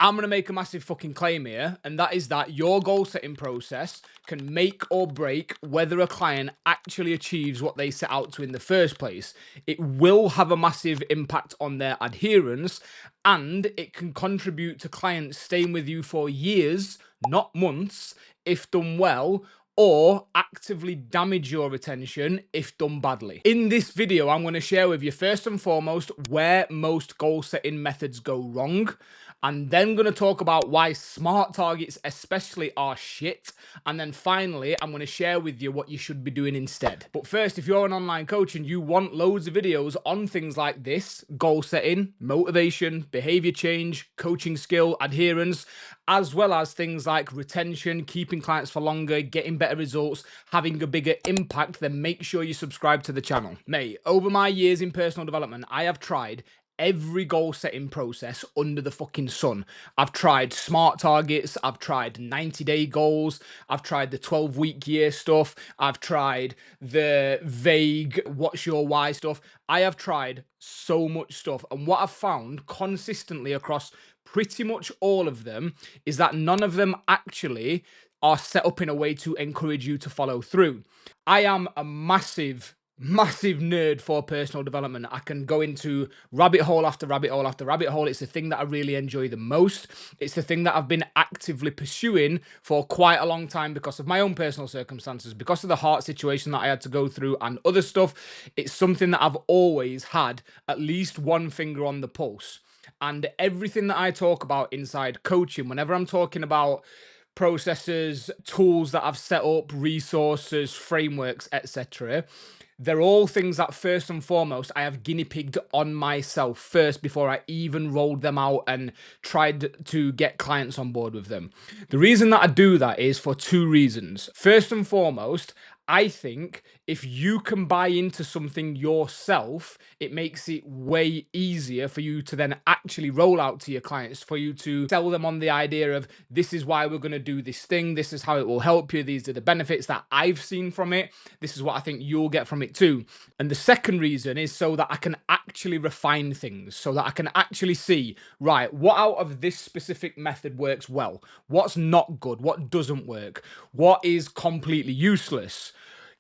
I'm going to make a massive fucking claim here, and that is that your goal setting process can make or break whether a client actually achieves what they set out to in the first place. It will have a massive impact on their adherence, and it can contribute to clients staying with you for years, not months, if done well, or actively damage your retention if done badly. In this video, I'm going to share with you first and foremost where most goal setting methods go wrong. And then going to talk about why smart targets especially are shit. And then finally, I'm going to share with you what you should be doing instead. But first, if you're an online coach and you want loads of videos on things like this, goal setting, motivation, behavior change, coaching skill, adherence, as well as things like retention, keeping clients for longer, getting better results, having a bigger impact, then make sure you subscribe to the channel. Mate, over my years in personal development, I have tried every goal setting process under the fucking sun. I've tried smart targets, I've tried 90-day goals, I've tried the 12-week year stuff, I've tried the vague what's your why stuff. I have tried so much stuff, and what I've found consistently across pretty much all of them is that none of them actually are set up in a way to encourage you to follow through. I am a massive nerd for personal development. I can go into rabbit hole after rabbit hole after rabbit hole. It's the thing that I really enjoy the most. It's the thing that I've been actively pursuing for quite a long time because of my own personal circumstances, because of the heart situation that I had to go through and other stuff. It's something that I've always had at least one finger on the pulse. And everything that I talk about inside coaching, whenever I'm talking about processes, tools that I've set up, resources, frameworks, etc., they're all things that first and foremost I have guinea pigged on myself first before I even rolled them out and tried to get clients on board with them. The reason that I do that is for two reasons. First and foremost, I think if you can buy into something yourself, it makes it way easier for you to then actually roll out to your clients, for you to sell them on the idea of this is why we're going to do this thing, this is how it will help you, these are the benefits that I've seen from it, this is what I think you'll get from it too. And the second reason is so that I can actually refine things, so that I can actually see, right, what out of this specific method works well, what's not good, what doesn't work, what is completely useless.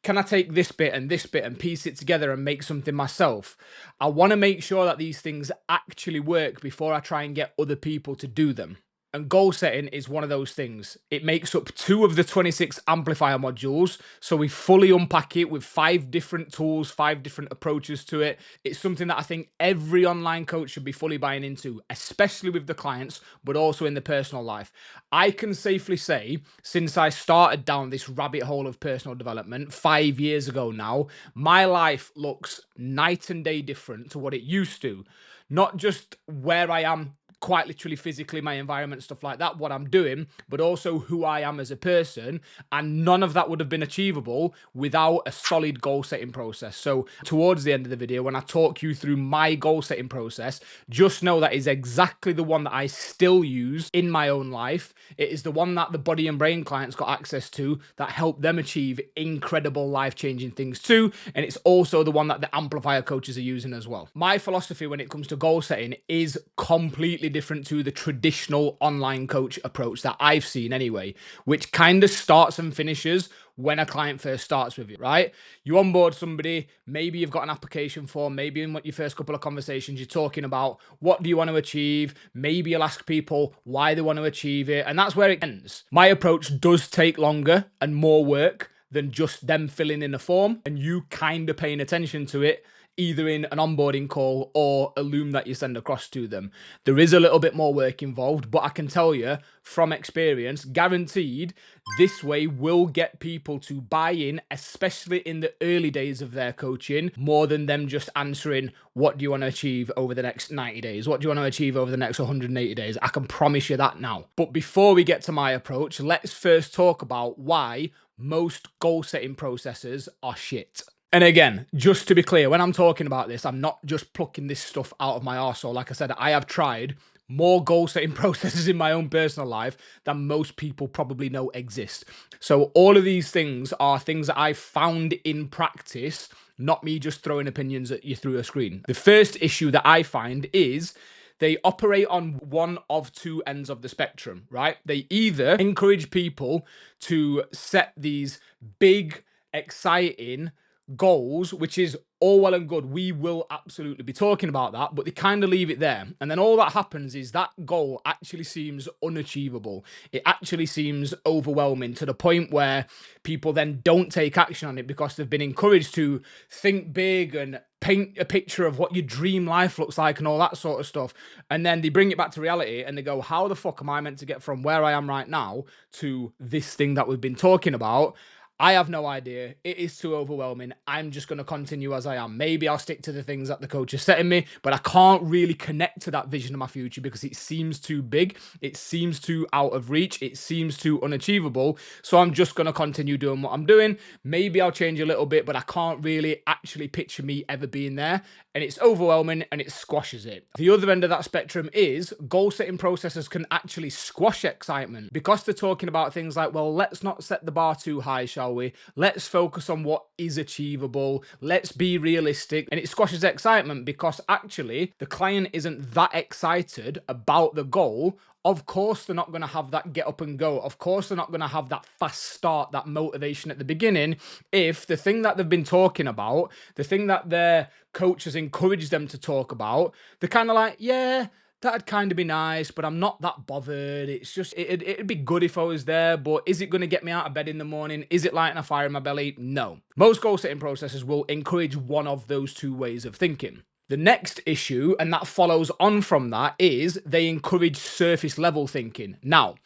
Can I take this bit and piece it together and make something myself? I want to make sure that these things actually work before I try and get other people to do them. And goal setting is one of those things. It makes up 2 of the 26 Amplifier modules. So we fully unpack it with 5 different tools, 5 different approaches to it. It's something that I think every online coach should be fully buying into, especially with the clients, but also in the personal life. I can safely say, since I started down this rabbit hole of personal development 5 years ago now, my life looks night and day different to what it used to. Not just where I am quite literally physically, my environment, stuff like that, what I'm doing, but also who I am as a person. And none of that would have been achievable without a solid goal setting process. So towards the end of the video, when I talk you through my goal setting process, just know that is exactly the one that I still use in my own life. It is the one that the body and brain clients got access to that helped them achieve incredible life-changing things too. And it's also the one that the Amplifier coaches are using as well. My philosophy when it comes to goal setting is completely different to the traditional online coach approach that I've seen anyway, which kind of starts and finishes when a client first starts with you, right? You onboard somebody, maybe you've got an application form, maybe in your first couple of conversations, you're talking about what do you want to achieve? Maybe you'll ask people why they want to achieve it, and that's where it ends. My approach does take longer and more work than just them filling in a form and you kind of paying attention to it, either in an onboarding call or a loom that you send across to them. There is a little bit more work involved, but I can tell you from experience, guaranteed, this way will get people to buy in, especially in the early days of their coaching, more than them just answering, what do you want to achieve over the next 90 days? What do you want to achieve over the next 180 days? I can promise you that now. But before we get to my approach, let's first talk about why most goal setting processes are shit. And again, just to be clear, when I'm talking about this, I'm not just plucking this stuff out of my arsehole. Like I said, I have tried more goal-setting processes in my own personal life than most people probably know exist. So all of these things are things that I've found in practice, not me just throwing opinions at you through a screen. The first issue that I find is they operate on one of two ends of the spectrum, right? They either encourage people to set these big, exciting goals, which is all well and good. We will absolutely be talking about that, but they kind of leave it there. And then all that happens is that goal actually seems unachievable. It actually seems overwhelming to the point where people then don't take action on it because they've been encouraged to think big and paint a picture of what your dream life looks like and all that sort of stuff. And then they bring it back to reality and they go, how the fuck am I meant to get from where I am right now to this thing that we've been talking about? I have no idea. It is too overwhelming. I'm just going to continue as I am. Maybe I'll stick to the things that the coach is setting me, but I can't really connect to that vision of my future because it seems too big. It seems too out of reach. It seems too unachievable. So I'm just going to continue doing what I'm doing. Maybe I'll change a little bit, but I can't really actually picture me ever being there. And it's overwhelming and it squashes it. The other end of that spectrum is goal setting processes can actually squash excitement because they're talking about things like, well, let's not set the bar too high, shall we? Let's focus on what is achievable. Let's be realistic. And it squashes excitement because actually the client isn't that excited about the goal. Of course, they're not going to have that get up and go. Of course, they're not going to have that fast start, that motivation at the beginning. If the thing that they've been talking about, the thing that their coach has encouraged them to talk about, they're kind of like, yeah, that'd kind of be nice, but I'm not that bothered. It's just, it'd be good if I was there, but is it going to get me out of bed in the morning? Is it lighting a fire in my belly? No. Most goal setting processes will encourage one of those two ways of thinking. The next issue, and that follows on from that, is they encourage surface level thinking. Now,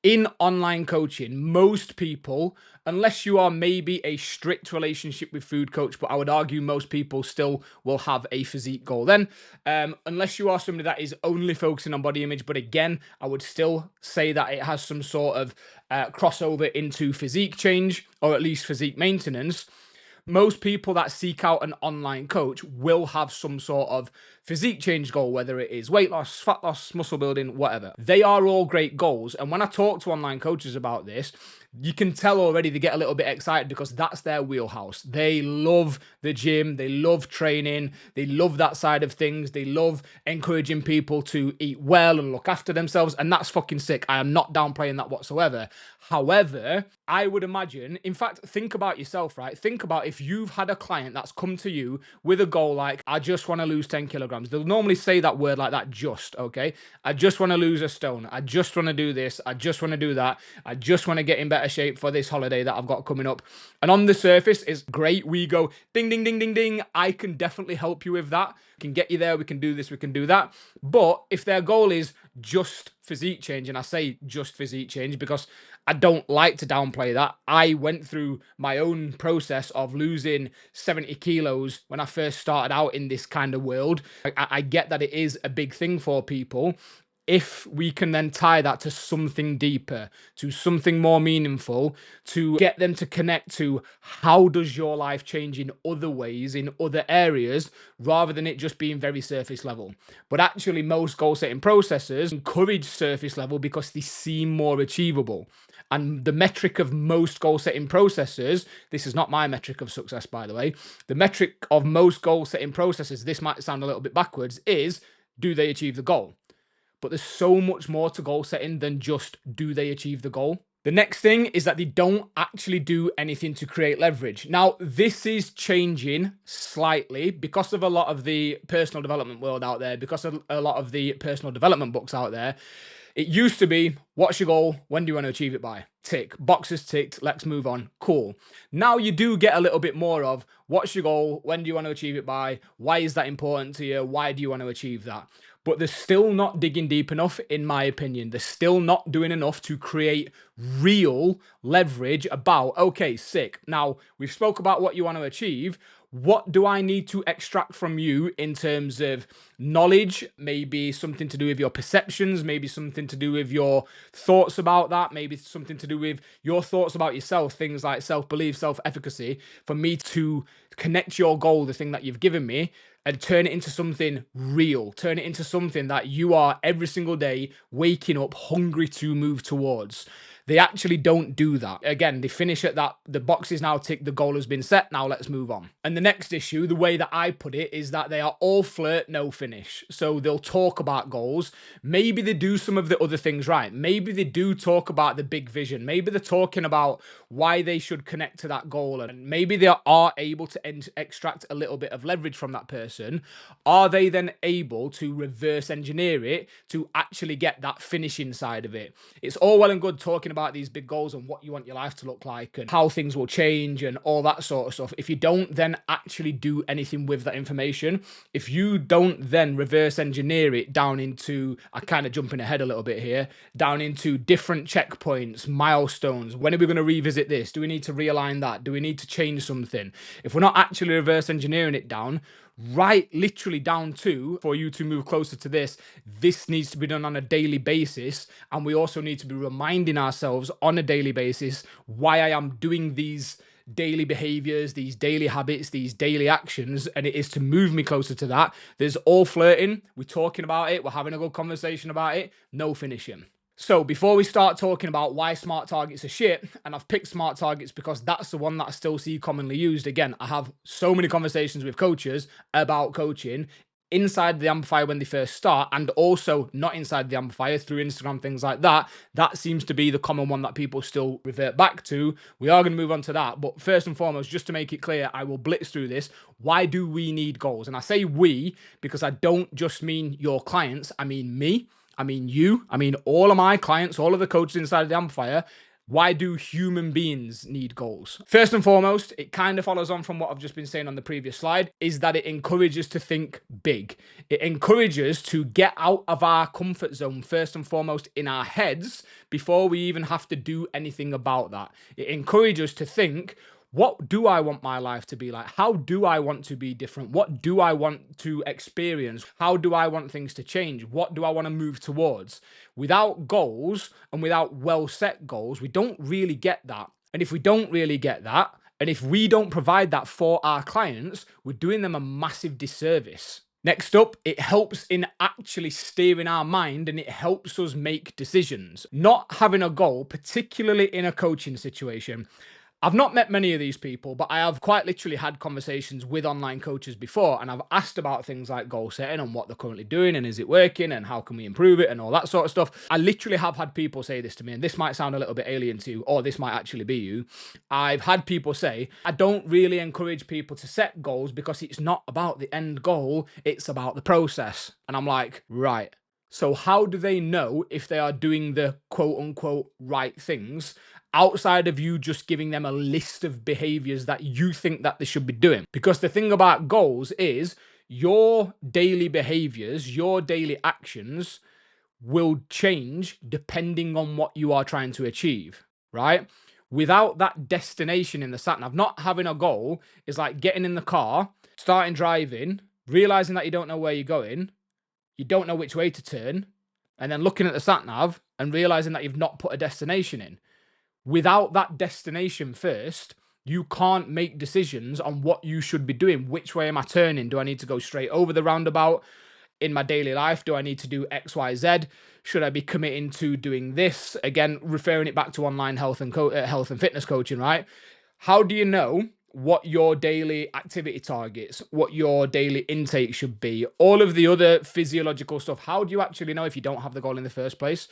in online coaching, most people, unless you are maybe a strict relationship with food coach, but I would argue most people still will have a physique goal then, unless you are somebody that is only focusing on body image, but again, I would still say that it has some sort of crossover into physique change, or at least physique maintenance. Most people that seek out an online coach will have some sort of physique change goal, whether it is weight loss, fat loss, muscle building, whatever. They are all great goals. And when I talk to online coaches about this, you can tell already they get a little bit excited because that's their wheelhouse. They love the gym. They love training. They love that side of things. They love encouraging people to eat well and look after themselves. And that's fucking sick. I am not downplaying that whatsoever. However, I would imagine, in fact, think about yourself, right? Think about if you've had a client that's come to you with a goal like, I just want to lose 10 kilograms. They'll normally say that word like that, just, okay? I just want to lose a stone. I just want to do this. I just want to do that. I just want to get in better shape for this holiday that I've got coming up. And on the surface, it's great. We go ding, ding, ding, ding, ding. I can definitely help you with that. We can get you there. We can do this. We can do that. But if their goal is just physique change, and I say just physique change because I don't like to downplay that. I went through my own process of losing 70 kilos when I first started out in this kind of world. I get that it is a big thing for people. If we can then tie that to something deeper, to something more meaningful, to get them to connect to how does your life change in other ways, in other areas, rather than it just being very surface level. But actually, most goal setting processes encourage surface level because they seem more achievable. And the metric of most goal setting processes, this is not my metric of success, by the way, the metric of most goal setting processes, this might sound a little bit backwards, is do they achieve the goal? But there's so much more to goal setting than just do they achieve the goal. The next thing is that they don't actually do anything to create leverage. Now, this is changing slightly because of a lot of the personal development world out there, because of a lot of the personal development books out there. It used to be, what's your goal? When do you want to achieve it by? Tick. Boxes ticked. Let's move on. Cool. Now you do get a little bit more of, what's your goal? When do you want to achieve it by? Why is that important to you? Why do you want to achieve that? But they're still not digging deep enough, in my opinion. They're still not doing enough to create real leverage about, okay, sick. Now, we've spoke about what you want to achieve. What do I need to extract from you in terms of knowledge? Maybe something to do with your perceptions, maybe something to do with your thoughts about that, maybe something to do with your thoughts about yourself, things like self-belief, self-efficacy, for me to connect your goal, the thing that you've given me, and turn it into something real, turn it into something that you are every single day waking up hungry to move towards. They actually don't do that. Again, they finish at that, the box is now ticked, the goal has been set, now let's move on. And the next issue, the way that I put it, is that they are all flirt, no finish. So they'll talk about goals. Maybe they do some of the other things right. Maybe they do talk about the big vision. Maybe they're talking about why they should connect to that goal. And maybe they are able to extract a little bit of leverage from that person. Are they then able to reverse engineer it to actually get that finishing side of it? It's all well and good talking about these big goals and what you want your life to look like and how things will change and all that sort of stuff. If you don't then actually do anything with that information, if you don't then reverse engineer it down into, I kind of jumping ahead a little bit here, down into different checkpoints, milestones. When are we going to revisit this? Do we need to realign that? Do we need to change something? If we're not actually reverse engineering it down, right, literally down to, for you to move closer to this needs to be done on a daily basis. And we also need to be reminding ourselves on a daily basis why I am doing these daily behaviors, these daily habits, these daily actions, and it is to move me closer to that. There's all flirting, we're talking about it, we're having a good conversation about it, no finishing. So before we start talking about why smart targets are shit, and I've picked smart targets because that's the one that I still see commonly used. Again, I have so many conversations with coaches about coaching inside the amplifier when they first start, and also not inside the amplifier through Instagram, things like that. That seems to be the common one that people still revert back to. We are going to move on to that, but first and foremost, just to make it clear, I will blitz through this. Why do we need goals? And I say we because I don't just mean your clients, I mean me, I mean you, I mean all of my clients, all of the coaches inside of the amplifier. Why do human beings need goals? First and foremost, it kind of follows on from what I've just been saying on the previous slide, is that it encourages to think big. It encourages to get out of our comfort zone, first and foremost in our heads, before we even have to do anything about that. It encourages to think, what do I want my life to be like? How do I want to be different? What do I want to experience? How do I want things to change? What do I want to move towards? Without goals and without well-set goals, we don't really get that. And if we don't really get that, and if we don't provide that for our clients, we're doing them a massive disservice. Next up, it helps in actually steering our mind and it helps us make decisions. Not having a goal, particularly in a coaching situation. I've not met many of these people, but I have quite literally had conversations with online coaches before, and I've asked about things like goal setting and what they're currently doing and is it working and how can we improve it and all that sort of stuff. I literally have had people say this to me, and this might sound a little bit alien to you, or this might actually be you. I've had people say, I don't really encourage people to set goals because it's not about the end goal, it's about the process. And I'm like, right. So how do they know if they are doing the quote unquote right things outside of you just giving them a list of behaviors that you think that they should be doing? Because the thing about goals is your daily behaviors, your daily actions will change depending on what you are trying to achieve, right? Without that destination in the sat nav, not having a goal is like getting in the car, starting driving, realizing that you don't know where you're going, you don't know which way to turn, and then looking at the sat nav and realizing that you've not put a destination in. Without that destination first, you can't make decisions on what you should be doing. Which way am I turning? Do I need to go straight over the roundabout in my daily life? Do I need to do X, Y, Z? Should I be committing to doing this? Again, referring it back to online health and fitness coaching, right? How do you know what your daily activity targets, what your daily intake should be, all of the other physiological stuff? How do you actually know if you don't have the goal in the first place?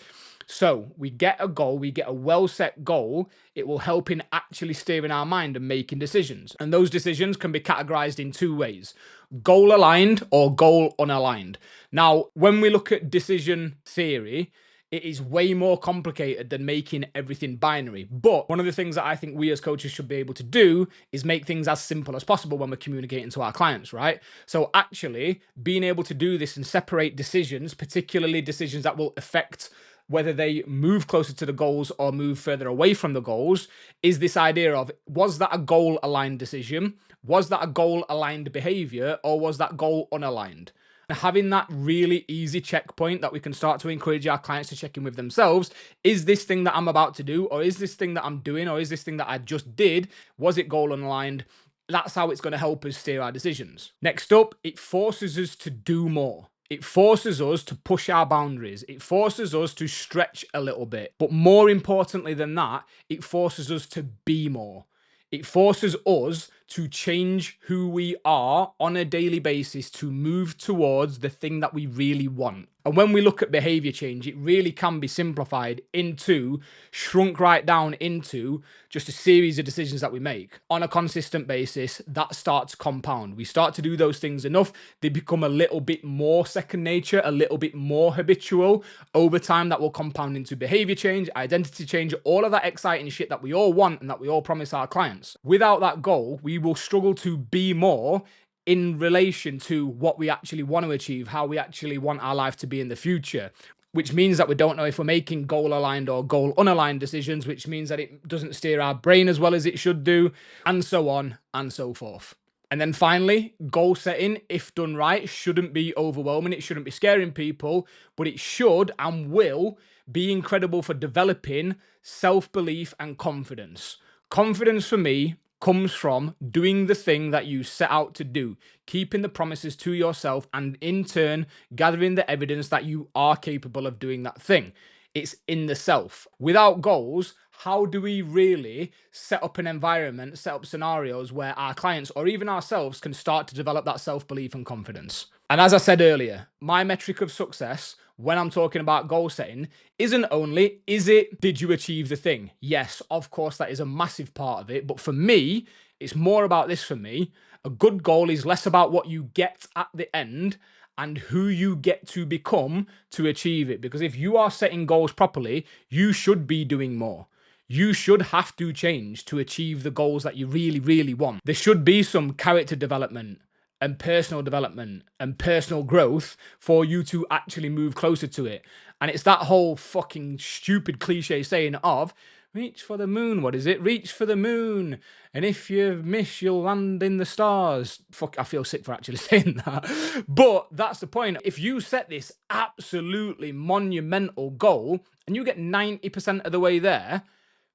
So we get a goal, we get a well-set goal. It will help in actually steering our mind and making decisions. And those decisions can be categorized in two ways: goal aligned or goal unaligned. Now, when we look at decision theory, it is way more complicated than making everything binary. But one of the things that I think we as coaches should be able to do is make things as simple as possible when we're communicating to our clients, right? So actually being able to do this and separate decisions, particularly decisions that will affect whether they move closer to the goals or move further away from the goals, is this idea of, was that a goal aligned decision? Was that a goal aligned behavior? Or was that goal unaligned? Having that really easy checkpoint that we can start to encourage our clients to check in with themselves. Is this thing that I'm about to do, or is this thing that I'm doing, or is this thing that I just did, was it goal unaligned? That's how it's going to help us steer our decisions. Next up, it forces us to do more. It forces us to push our boundaries. It forces us to stretch a little bit. But more importantly than that, it forces us to be more. It forces us to change who we are on a daily basis to move towards the thing that we really want. And when we look at behavior change, it really can be simplified into, shrunk right down into just a series of decisions that we make on a consistent basis that start to compound. We start to do those things enough, they become a little bit more second nature, a little bit more habitual. Over time, that will compound into behavior change, identity change, all of that exciting shit that we all want and that we all promise our clients. Without that goal, we will struggle to be more in relation to what we actually want to achieve, how we actually want our life to be in the future, which means that we don't know if we're making goal aligned or goal unaligned decisions, which means that it doesn't steer our brain as well as it should do, and so on and so forth. And then finally, goal setting, if done right, shouldn't be overwhelming. It shouldn't be scaring people, but it should and will be incredible for developing self-belief and confidence. Confidence for me comes from doing the thing that you set out to do, keeping the promises to yourself, and in turn, gathering the evidence that you are capable of doing that thing. It's in the self. Without goals, how do we really set up an environment, set up scenarios where our clients or even ourselves can start to develop that self-belief and confidence? And as I said earlier, my metric of success when I'm talking about goal setting isn't only, did you achieve the thing? Yes, of course, that is a massive part of it. But for me, it's more about this for me. A good goal is less about what you get at the end and who you get to become to achieve it. Because if you are setting goals properly, you should be doing more. You should have to change to achieve the goals that you really, really want. There should be some character development and personal development and personal growth for you to actually move closer to it. And it's that whole fucking stupid cliche saying of, reach for the moon. What is it? Reach for the moon. And if you miss, you'll land in the stars. Fuck, I feel sick for actually saying that. But that's the point. If you set this absolutely monumental goal and you get 90% of the way there,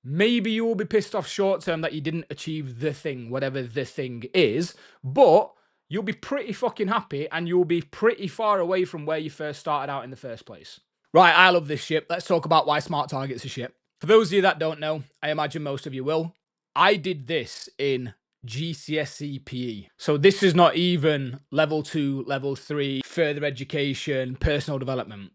maybe you will be pissed off short term that you didn't achieve the thing, whatever the thing is. But you'll be pretty fucking happy and you'll be pretty far away from where you first started out in the first place. Right, I love this shit. Let's talk about why smart targets are shit. For those of you that don't know, I imagine most of you will. I did this in GCSE PE. So this is not even level 2, level 3, further education, personal development.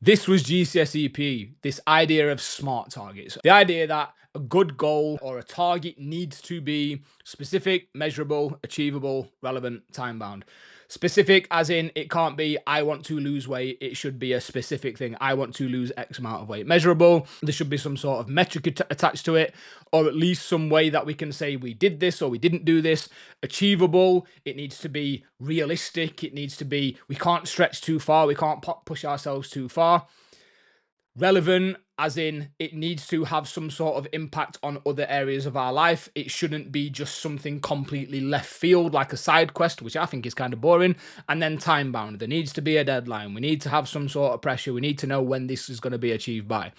This was GCSE PE, this idea of smart targets. The idea that a good goal or a target needs to be specific, measurable, achievable, relevant, time-bound. Specific as in, it can't be, I want to lose weight. It should be a specific thing. I want to lose X amount of weight. Measurable, there should be some sort of metric attached to it, or at least some way that we can say we did this or we didn't do this. Achievable, it needs to be realistic. It needs to be, we can't stretch too far. We can't push ourselves too far. Relevant, as in it needs to have some sort of impact on other areas of our life. It shouldn't be just something completely left field like a side quest, which I think is kind of boring. And then time bound. There needs to be a deadline. We need to have some sort of pressure. We need to know when this is going to be achieved by.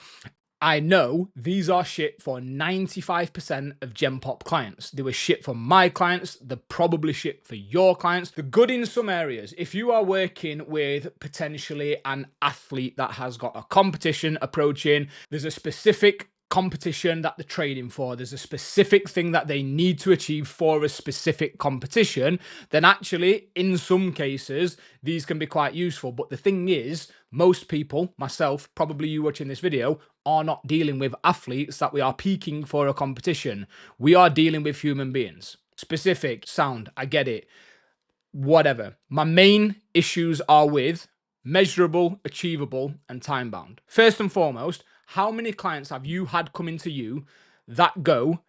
I know these are shit for 95% of Gen Pop clients. They were shit for my clients. They're probably shit for your clients. They're good in some areas. If you are working with potentially an athlete that has got a competition approaching, there's a specific competition that they're training for, there's a specific thing that they need to achieve for a specific competition, then actually, in some cases, these can be quite useful. But the thing is, most people, myself, probably you watching this video, are not dealing with athletes that we are peaking for a competition. We are dealing with human beings. Specific, sound, I get it. Whatever. My main issues are with measurable, achievable, and time-bound. First and foremost, how many clients have you had coming to you that go,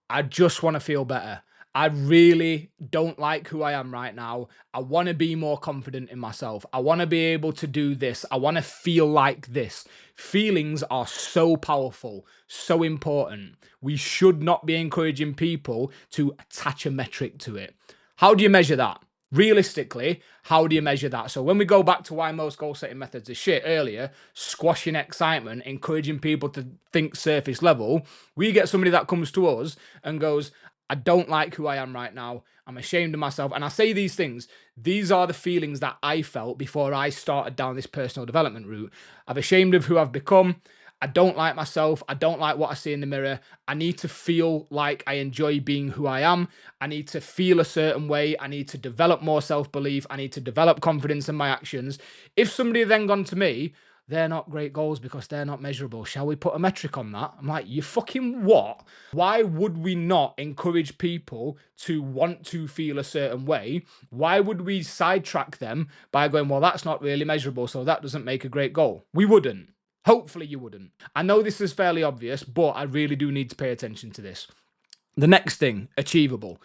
I just want to feel better. I really don't like who I am right now. I want to be more confident in myself. I want to be able to do this. I want to feel like this. Feelings are so powerful, so important. We should not be encouraging people to attach a metric to it. How do you measure that? Realistically, how do you measure that? So when we go back to why most goal setting methods are shit earlier, squashing excitement, encouraging people to think surface level, we get somebody that comes to us and goes, I don't like who I am right now. I'm ashamed of myself. And I say these things. These are the feelings that I felt before I started down this personal development route. I'm ashamed of who I've become. I don't like myself. I don't like what I see in the mirror. I need to feel like I enjoy being who I am. I need to feel a certain way. I need to develop more self-belief. I need to develop confidence in my actions. If somebody had then gone to me, they're not great goals because they're not measurable. Shall we put a metric on that? I'm like, you fucking what? Why would we not encourage people to want to feel a certain way? Why would we sidetrack them by going, well, that's not really measurable, so that doesn't make a great goal? We wouldn't. Hopefully you wouldn't. I know this is fairly obvious, but I really do need to pay attention to this. The next thing, achievable.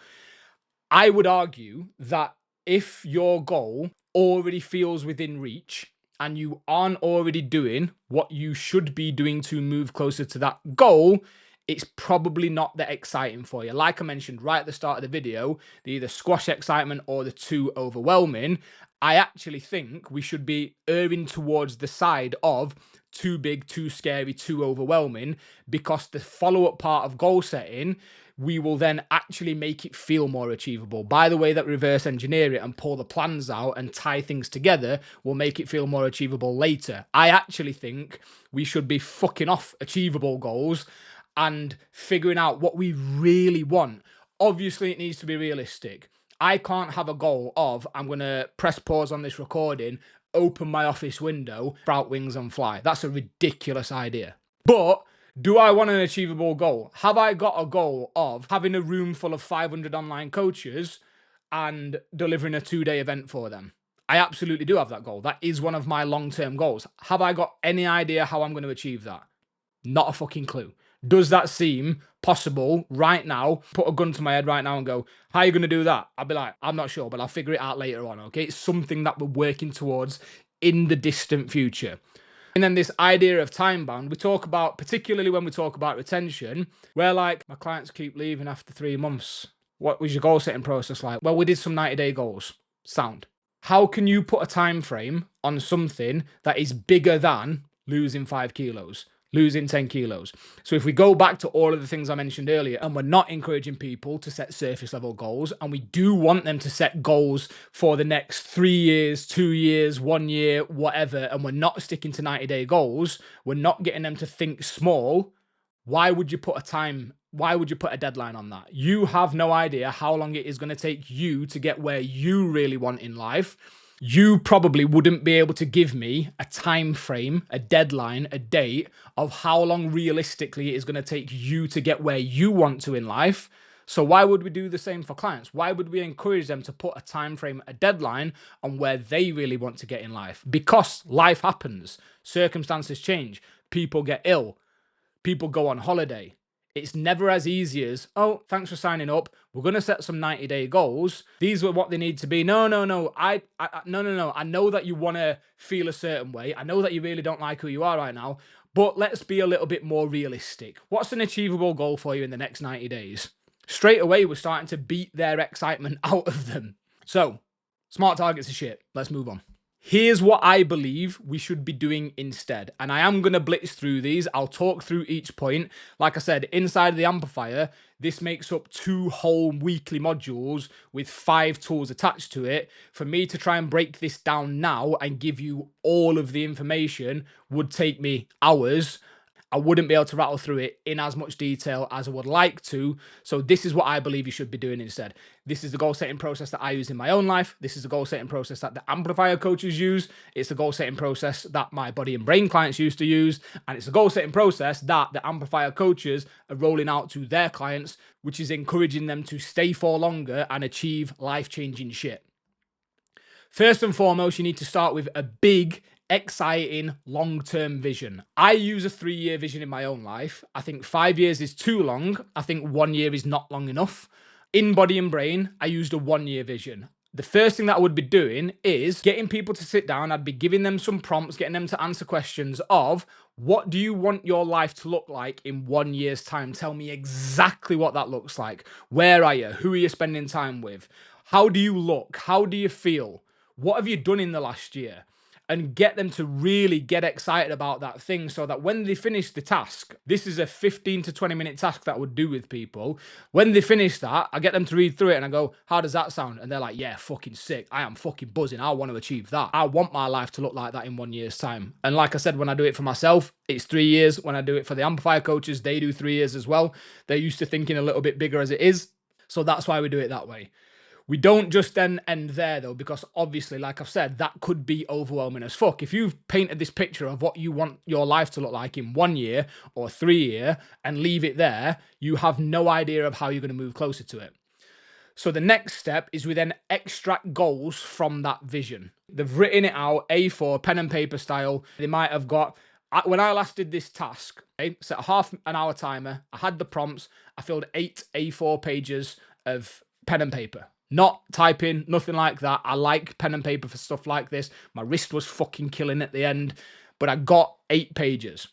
I would argue that if your goal already feels within reach and you aren't already doing what you should be doing to move closer to that goal, it's probably not that exciting for you. Like I mentioned right at the start of the video, the either squash excitement or the too overwhelming. I actually think we should be erring towards the side of too big, too scary, too overwhelming, because the follow-up part of goal setting, we will then actually make it feel more achievable. By the way that reverse engineer it and pull the plans out and tie things together will make it feel more achievable later. I actually think we should be fucking off achievable goals and figuring out what we really want. Obviously, it needs to be realistic. I can't have a goal of, I'm going to press pause on this recording, open my office window, sprout wings and fly. That's a ridiculous idea. But do I want an achievable goal? Have I got a goal of having a room full of 500 online coaches and delivering a 2-day event for them? I absolutely do have that goal. That is one of my long-term goals. Have I got any idea how I'm going to achieve that? Not a fucking clue. Does that seem possible right now? Put a gun to my head right now and go, how are you going to do that? I'll be like, I'm not sure, but I'll figure it out later on, okay? It's something that we're working towards in the distant future. And then this idea of time bound, we talk about, particularly when we talk about retention, where like, my clients keep leaving after 3 months. What was your goal setting process like? Well, we did some 90-day goals. Sound. How can you put a time frame on something that is bigger than losing 5 kilos? Losing 10 kilos. So if we go back to all of the things I mentioned earlier, and we're not encouraging people to set surface level goals, and we do want them to set goals for the next 3 years, 2 years, 1 year, whatever, and we're not sticking to 90-day goals, we're not getting them to think small, why would you put a deadline on that? You have no idea how long it is going to take you to get where you really want in life. You probably wouldn't be able to give me a time frame, a deadline, a date of how long realistically it is going to take you to get where you want to in life. So why would we do the same for clients? Why would we encourage them to put a time frame, a deadline on where they really want to get in life? Because life happens, circumstances change, people get ill, people go on holiday. It's never as easy as, oh, thanks for signing up. We're going to set some 90-day goals. These are what they need to be. No. No. I know that you want to feel a certain way. I know that you really don't like who you are right now, but let's be a little bit more realistic. What's an achievable goal for you in the next 90 days? Straight away, we're starting to beat their excitement out of them. So, smart targets are shit. Let's move on. Here's what I believe we should be doing instead. And I am going to blitz through these. I'll talk through each point. Like I said, inside of the amplifier, this makes up 2 whole weekly modules with 5 tools attached to it. For me to try and break this down now and give you all of the information would take me hours. I wouldn't be able to rattle through it in as much detail as I would like to. So this is what I believe you should be doing instead. This is the goal setting process that I use in my own life. This is the goal setting process that the amplifier coaches use. It's the goal setting process that my body and brain clients used to use. And it's the goal setting process that the amplifier coaches are rolling out to their clients, which is encouraging them to stay for longer and achieve life-changing shit. First and foremost, you need to start with a big, exciting, long-term vision. I use a 3-year vision in my own life. I think 5 years is too long. I think 1 year is not long enough. In Body and Brain, I used a 1-year vision. The first thing that I would be doing is getting people to sit down. I'd be giving them some prompts, getting them to answer questions of, what do you want your life to look like in 1 year's time? Tell me exactly what that looks like. Where are you? Who are you spending time with? How do you look? How do you feel? What have you done in the last year? and get them to really get excited about that thing, so that when they finish the task, this is a 15 to 20 minute task that I would do with people. When they finish that, I get them to read through it and I go, how does that sound? And they're like, yeah, fucking sick. I am fucking buzzing. I want to achieve that. I want my life to look like that in 1 year's time. And like I said, when I do it for myself, it's 3 years. When I do it for the Amplifier coaches, they do 3 years as well. They're used to thinking a little bit bigger as it is. So that's why we do it that way. We don't just then end there though, because obviously, like I've said, that could be overwhelming as fuck. If you've painted this picture of what you want your life to look like in 1 year or 3 years and leave it there, you have no idea of how you're going to move closer to it. So the next step is we then extract goals from that vision. They've written it out, A4, pen and paper style. They might have got, when I last did this task, okay, set a half an hour timer, I had the prompts, I filled 8 A4 pages of pen and paper. Not typing, nothing like that. I like pen and paper for stuff like this. My wrist was fucking killing at the end, but I got 8 pages.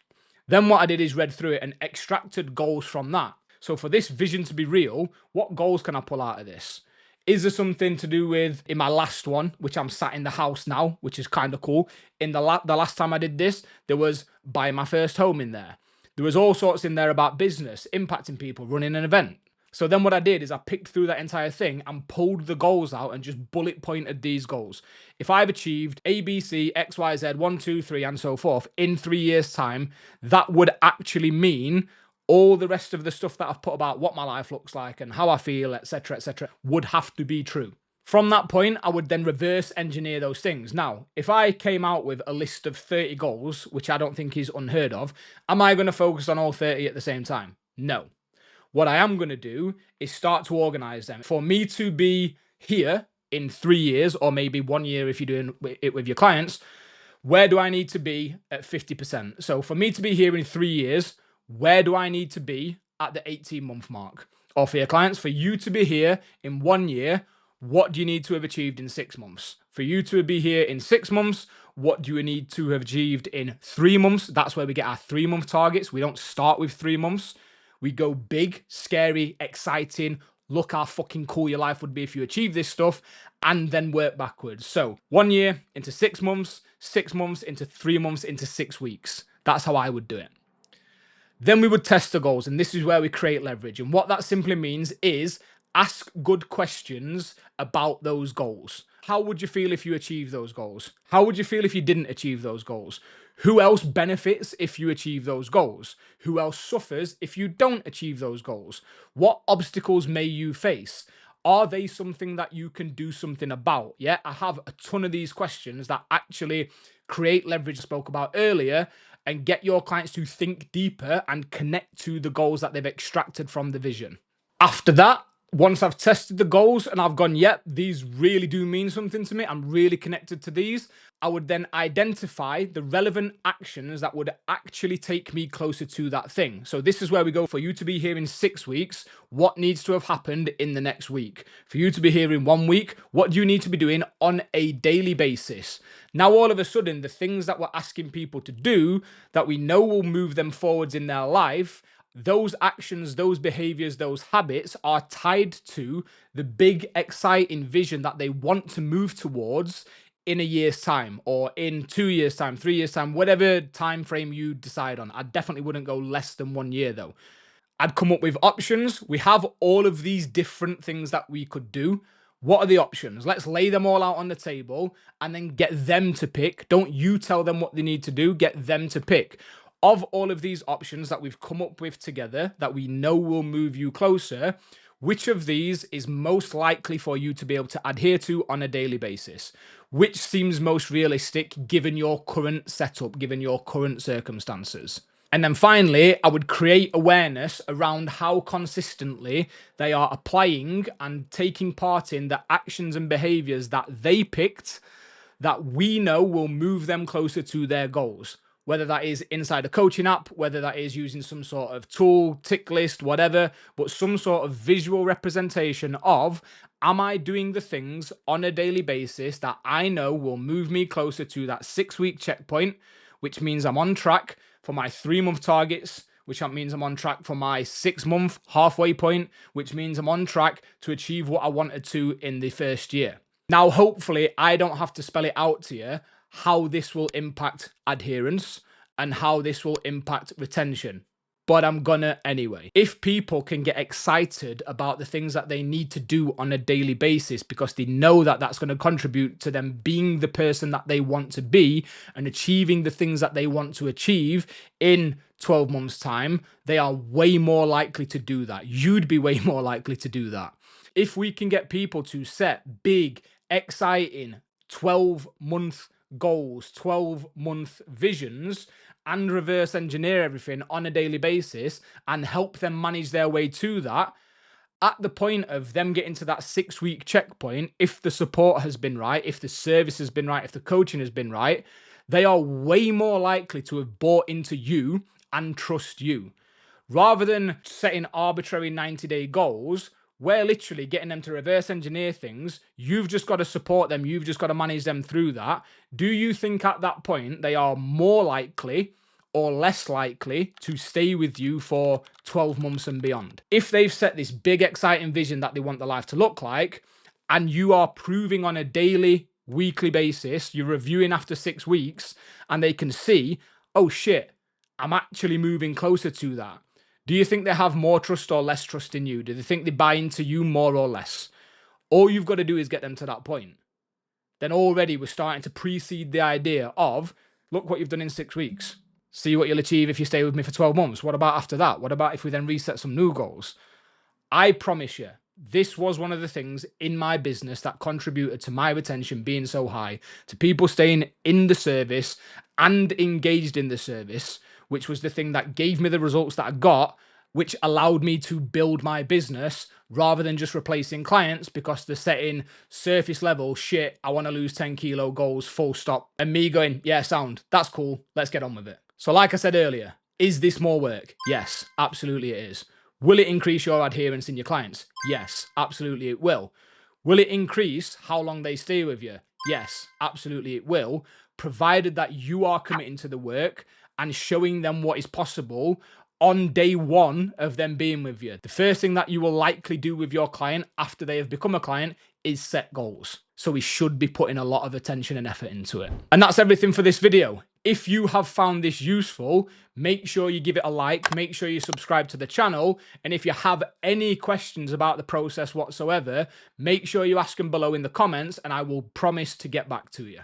Then what I did is read through it and extracted goals from that. So for this vision to be real, what goals can I pull out of this? Is there something to do with, in my last one, which I'm sat in the house now, which is kind of cool. In the last time I did this, there was buy my first home in there. There was all sorts in there about business, impacting people, running an event. So then what I did is I picked through that entire thing and pulled the goals out and just bullet pointed these goals. If I've achieved A, B, C, X, Y, Z, 1, 2, 3, and so forth in 3 years' time, that would actually mean all the rest of the stuff that I've put about what my life looks like and how I feel, etc., would have to be true. From that point, I would then reverse engineer those things. Now, if I came out with a list of 30 goals, which I don't think is unheard of, am I going to focus on all 30 at the same time? No. What I am going to do is start to organize them. For me to be here in 3 years, or maybe 1 year if you're doing it with your clients, where do I need to be at 50%? So for me to be here in 3 years, where do I need to be at the 18-month mark? Or for your clients, for you to be here in 1 year, what do you need to have achieved in 6 months? For you to be here in 6 months, what do you need to have achieved in 3 months? That's where we get our 3-month targets. We don't start with 3 months. We go big, scary, exciting. Look how fucking cool your life would be if you achieve this stuff, and then work backwards. So 1 year into 6 months, 6 months into 3 months into 6 weeks. That's how I would do it. Then we would test the goals, and this is where we create leverage. And what that simply means is ask good questions about those goals. How would you feel if you achieved those goals? How would you feel if you didn't achieve those goals? Who else benefits if you achieve those goals? Who else suffers if you don't achieve those goals? What obstacles may you face? Are they something that you can do something about? Yeah, I have a ton of these questions that actually create leverage I spoke about earlier and get your clients to think deeper and connect to the goals that they've extracted from the vision. After that, once I've tested the goals and I've gone, yep, these really do mean something to me, I'm really connected to these, I would then identify the relevant actions that would actually take me closer to that thing. So this is where we go. For you to be here in 6 weeks, what needs to have happened in the next week? For you to be here in 1 week, what do you need to be doing on a daily basis? Now, all of a sudden, the things that we're asking people to do that we know will move them forwards in their life, those actions, those behaviors, those habits are tied to the big, exciting vision that they want to move towards in a year's time, or in 2 years' time, 3 years' time, whatever time frame you decide on. I definitely wouldn't go less than 1 year though. I'd come up with options. We have all of these different things that we could do. What are the options? Let's lay them all out on the table and then get them to pick. Don't you tell them what they need to do, get them to pick. Of all of these options that we've come up with together that we know will move you closer, which of these is most likely for you to be able to adhere to on a daily basis? Which seems most realistic given your current setup, given your current circumstances? And then finally, I would create awareness around how consistently they are applying and taking part in the actions and behaviors that they picked that we know will move them closer to their goals. Whether that is inside a coaching app, whether that is using some sort of tool, tick list, whatever, but some sort of visual representation of, am I doing the things on a daily basis that I know will move me closer to that 6-week checkpoint, which means I'm on track for my 3-month targets, which means I'm on track for my 6-month halfway point, which means I'm on track to achieve what I wanted to in the first year. Now, hopefully, I don't have to spell it out to you how this will impact adherence and how this will impact retention. But I'm gonna anyway. If people can get excited about the things that they need to do on a daily basis because they know that that's going to contribute to them being the person that they want to be and achieving the things that they want to achieve in 12 months' time, they are way more likely to do that. You'd be way more likely to do that. If we can get people to set big, exciting 12-month goals, 12-month visions, and reverse engineer everything on a daily basis and help them manage their way to that, at the point of them getting to that 6-week checkpoint, if the support has been right, if the service has been right, if the coaching has been right, they are way more likely to have bought into you and trust you. Rather than setting arbitrary 90-day goals, we're literally getting them to reverse engineer things. You've just got to support them. You've just got to manage them through that. Do you think at that point they are more likely or less likely to stay with you for 12 months and beyond? If they've set this big, exciting vision that they want their life to look like, and you are proving on a daily, weekly basis, you're reviewing after 6 weeks, and they can see, oh shit, I'm actually moving closer to that. Do you think they have more trust or less trust in you? Do they think they buy into you more or less? All you've got to do is get them to that point. Then already we're starting to precede the idea of, look what you've done in 6 weeks. See what you'll achieve if you stay with me for 12 months. What about after that? What about if we then reset some new goals? I promise you, this was one of the things in my business that contributed to my retention being so high, to people staying in the service and engaged in the service, which was the thing that gave me the results that I got, which allowed me to build my business rather than just replacing clients because they're setting surface level shit, I want to lose 10 kilo goals, full stop. And me going, yeah, sound, that's cool. Let's get on with it. So like I said earlier, is this more work? Yes, absolutely it is. Will it increase your adherence in your clients? Yes, absolutely it will. Will it increase how long they stay with you? Yes, absolutely it will, provided that you are committing to the work and showing them what is possible on day one of them being with you. The first thing that you will likely do with your client after they have become a client is set goals. So we should be putting a lot of attention and effort into it. And that's everything for this video. If you have found this useful, make sure you give it a like, make sure you subscribe to the channel. And if you have any questions about the process whatsoever, make sure you ask them below in the comments and I will promise to get back to you.